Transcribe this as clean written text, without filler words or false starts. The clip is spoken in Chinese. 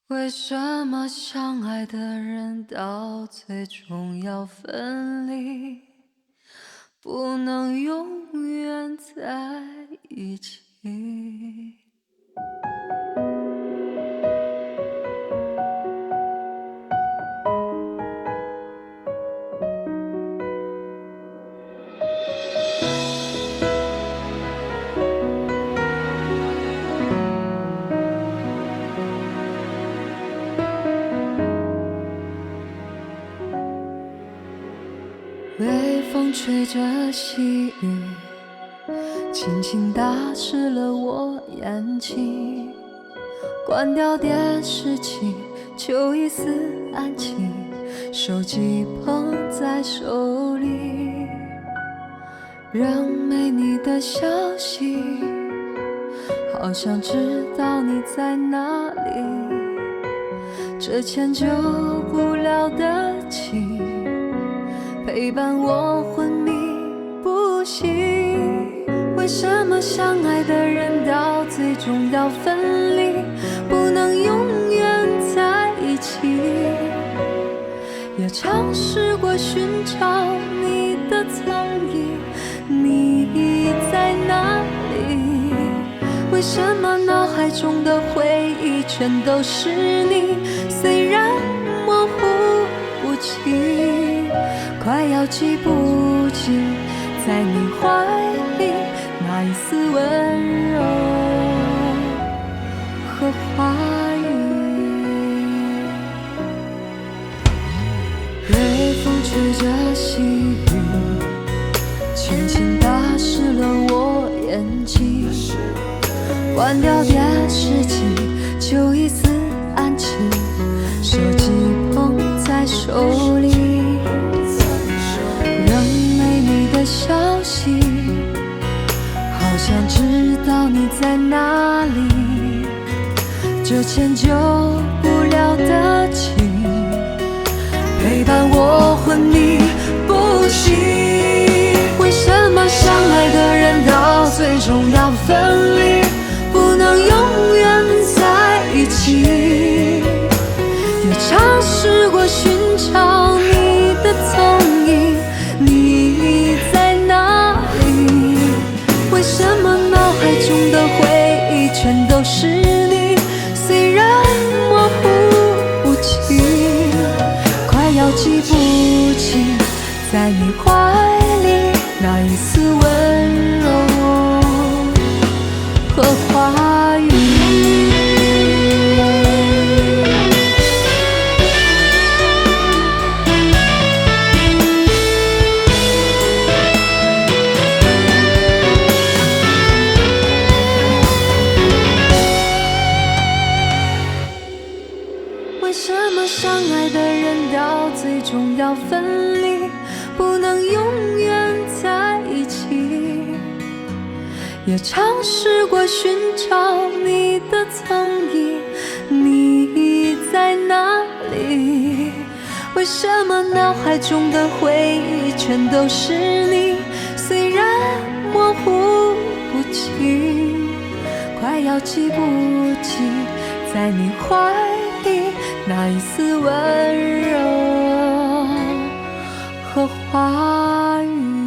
为什么相爱的人到最终要分离，不能永远在一起？微风吹着细雨，轻轻打湿了我眼睛。关掉电视机，就一丝安静。手机捧在手里，让没你的消息，好想知道你在哪里。这迁就不了的情，陪伴我昏迷不醒。为什么相爱的人到最终要分离，不能永远在一起？也尝试过寻找你的踪影，你在哪里？为什么脑海中的回忆全都是你？虽然模糊不清，快要记不清在你怀里那一丝温柔和话语。微风吹着细雨，轻轻打湿了我眼睛。关掉电视机，就一丝安静。手机捧在手里，让没你的消息，好想知道你在哪里。这迁就不了的情，陪伴我昏迷不醒。为什么相爱的人到最终要分离，不能永远在一起？也尝试过寻找你的踪影，你在哪里？为什么脑海中的回忆全都是你？虽然模糊不清，快要记不清在你怀里那一丝温柔和话语。为什么相爱的人到最终要分离，不能永远在一起？也尝试过寻找你的踪影，你在哪里？为什么脑海中的回忆全都是你？虽然模糊不清，快要记不清在你怀里那一丝温柔和话语。